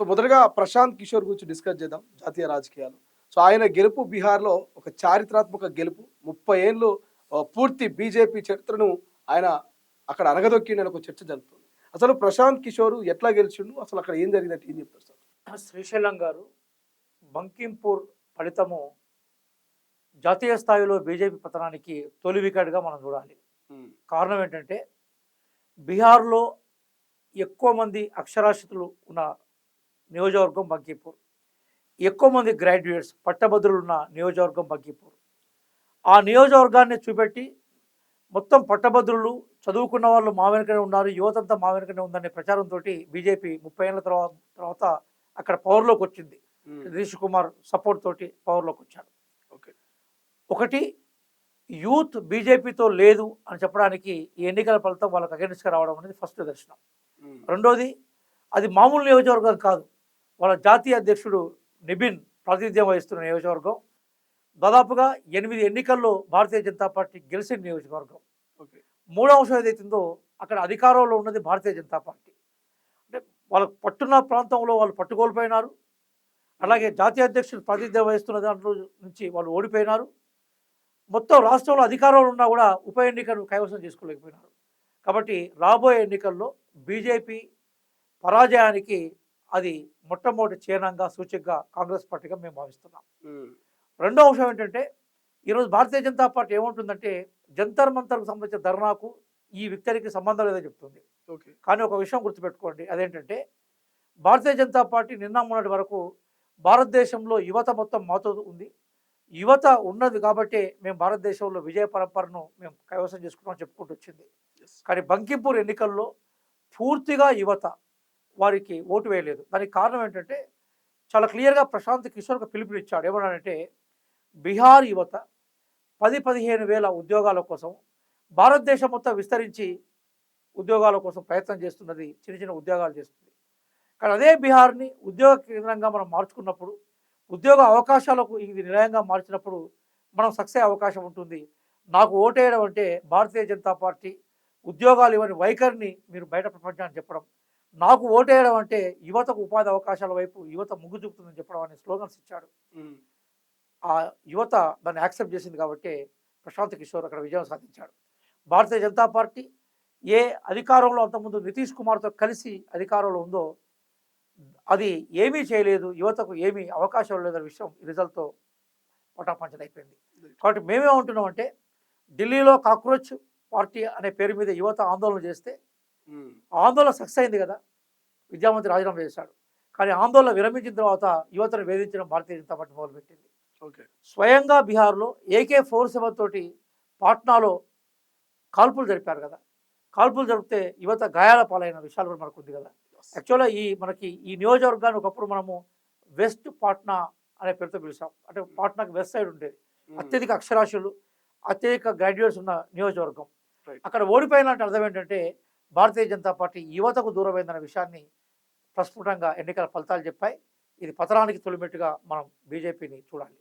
So మొదటగా ప్రశాంత్ కిషోర్ గురించి discuss చేద్దాం జాతీయ రాజకీయాలు. సో ఆయన గెలుపు బీహార్‌లో ఒక చారిత్రాత్మక గెలుపు. 30 ఏళ్ళు పూర్తి బీజేపీ చరిత్రను ఆయన అక్కడ అణగదొక్కిండని ఒక చర్చ జరుగుతుంది. అసలు ప్రశాంత్ కిషోర్ ఎట్లా గెలిచిండు? అసలు అక్కడ ఏం జరిగిందంటే ఏం చెప్తారు సార్? శ్రీశైలం గారు బంకింపూర్ ఫలితము జాతీయ స్థాయిలో బీజేపీ పతనానికి తొలి వికెట్గా మనం చూడాలి. కారణం ఏంటంటే బీహార్లో ఎక్కువ మంది అక్షరాస్యతలు ఉన్న నియోజకవర్గం బంకిపూర్, ఎక్కువ మంది గ్రాడ్యుయేట్స్ పట్టభద్రులు ఉన్న నియోజకవర్గం బంకిపూర్. ఆ నియోజకవర్గాన్ని చూపెట్టి మొత్తం పట్టభద్రులు చదువుకున్న వాళ్ళు మా వెనుకనే ఉన్నారు, యువతంతా మా వెనుకనే ఉందనే ప్రచారంతో బీజేపీ 30 ఏళ్ళ తర్వాత అక్కడ పవర్లోకి వచ్చింది. నితీష్ కుమార్ సపోర్ట్ తోటి పవర్లోకి వచ్చారు. ఒకటి, యూత్ బీజేపీతో లేదు అని చెప్పడానికి ఈ ఎన్నికల ఫలితం వాళ్ళకి అగెనిస్ట్గా రావడం అనేది ఫస్ట్ దర్శనం. రెండోది, అది మామూలు నియోజకవర్గం కాదు, వాళ్ళ జాతీయ అధ్యక్షుడు నిబిన్ ప్రాతినిధ్యం వహిస్తున్న నియోజకవర్గం. దాదాపుగా 8 ఎన్నికల్లో భారతీయ జనతా పార్టీ గెలిచిన నియోజకవర్గం. మూడో అంశం ఏదైతుందో అక్కడ అధికారంలో ఉన్నది భారతీయ జనతా పార్టీ. అంటే వాళ్ళకు పట్టున్న ప్రాంతంలో వాళ్ళు పట్టుకోల్పోయినారు. అలాగే జాతీయ అధ్యక్షుడు ప్రాతినిధ్యం వహిస్తున్న దాంట్లో నుంచి వాళ్ళు ఓడిపోయినారు. మొత్తం రాష్ట్రంలో అధికారంలో ఉన్నా కూడా ఉప ఎన్నికను కైవసం చేసుకోలేకపోయినారు. కాబట్టి రాబోయే ఎన్నికల్లో బీజేపీ పరాజయానికి అది మొట్టమొదటి చిహ్నంగా సూచికగా కాంగ్రెస్ పార్టీగా మేము భావిస్తున్నాం. రెండో అంశం ఏంటంటే ఈరోజు భారతీయ జనతా పార్టీ ఏముంటుందంటే జంతర్ మంతర్కు సంబంధించిన ధర్నాకు ఈ విక్టరీకి సంబంధం లేదని చెప్తుంది. కానీ ఒక విషయం గుర్తుపెట్టుకోండి, అదేంటంటే భారతీయ జనతా పార్టీ నిన్న మొన్నటి వరకు భారతదేశంలో యువత మొత్తం మాతో ఉంది, యువత ఉన్నది కాబట్టి మేము భారతదేశంలో విజయ పరంపరను మేము కైవసం చేసుకున్నామని చెప్పుకుంటూ వచ్చింది. కానీ బంకింపూర్ ఎన్నికల్లో పూర్తిగా యువత వారికి ఓటు వేయలేదు. దానికి కారణం ఏంటంటే చాలా క్లియర్గా ప్రశాంత్ కిషోర్కి పిలుపునిచ్చాడు. ఏమన్నాడంటే బీహార్ యువత 10-15 వేల ఉద్యోగాల కోసం భారతదేశం మొత్తం విస్తరించి ఉద్యోగాల కోసం ప్రయత్నం చేస్తున్నది, చిన్న చిన్న ఉద్యోగాలు చేస్తుంది. కానీ అదే బీహార్ని ఉద్యోగ కేంద్రంగా మనం మార్చుకున్నప్పుడు, ఉద్యోగ అవకాశాలకు ఇది నిలయంగా మార్చినప్పుడు మనం సక్సెస్ అవకాశం ఉంటుంది. నాకు ఓటేయడం అంటే భారతీయ జనతా పార్టీ ఉద్యోగాలు ఇవ్వని వైఖరిని మీరు బయట ప్రపంచాన్ని చెప్పడం, నాకు ఓటేయడం అంటే యువతకు ఉపాధి అవకాశాల వైపు యువత ముగ్గు చూపుతుందని చెప్పడం అనే స్లోగన్స్ ఇచ్చాడు. ఆ యువత దాన్ని యాక్సెప్ట్ చేసింది కాబట్టి ప్రశాంత్ కిషోర్ అక్కడ విజయం సాధించాడు. భారతీయ జనతా పార్టీ ఏ అధికారంలో అంతకుముందు నితీష్ కుమార్తో కలిసి అధికారంలో ఉందో అది ఏమీ చేయలేదు, యువతకు ఏమీ అవకాశం లేదనే విషయం ఈ రిజల్ట్తో పటాపంచలైపోయింది. కాబట్టి మేమేమంటున్నామంటే ఢిల్లీలో కాక్రోచ్ పార్టీ అనే పేరు మీద యువత ఆందోళన చేస్తే ఆందోళన సక్సెస్ అయింది కదా, విద్యామంత్రి రాజీనామా చేశాడు. కానీ ఆందోళన విరమించిన తర్వాత యువతను వేధించడం భారతీయ జనతా పార్టీ మొదలుపెట్టింది. స్వయంగా బీహార్లో AK-47 తోటి పాట్నాలో కాల్పులు జరిపారు కదా, కాల్పులు జరిపితే యువత గాయాల పాలైన విషయాలు కూడా మనకు ఉంది కదా. యాక్చువల్గా మనకి ఈ నియోజకవర్గాన్ని ఒకప్పుడు మనము వెస్ట్ పాట్నా అనే పేరుతో పిలిచాం. అంటే పాట్నాకి వెస్ట్ సైడ్ ఉండేది, అత్యధిక అక్షరాస్యులు అత్యధిక గ్రాడ్యుయేట్స్ ఉన్న నియోజకవర్గం. అక్కడ ఓడిపోయినట్టు అర్థం ఏంటంటే భారతీయ జనతా పార్టీ యువతకు దూరమైందన్న విషయాన్ని ప్రస్ఫుటంగా ఎన్నికల ఫలితాలు చెప్పాయి. ఇది పతనానికి తొలిమెట్టుగా మనం బీజేపీని చూడాలి.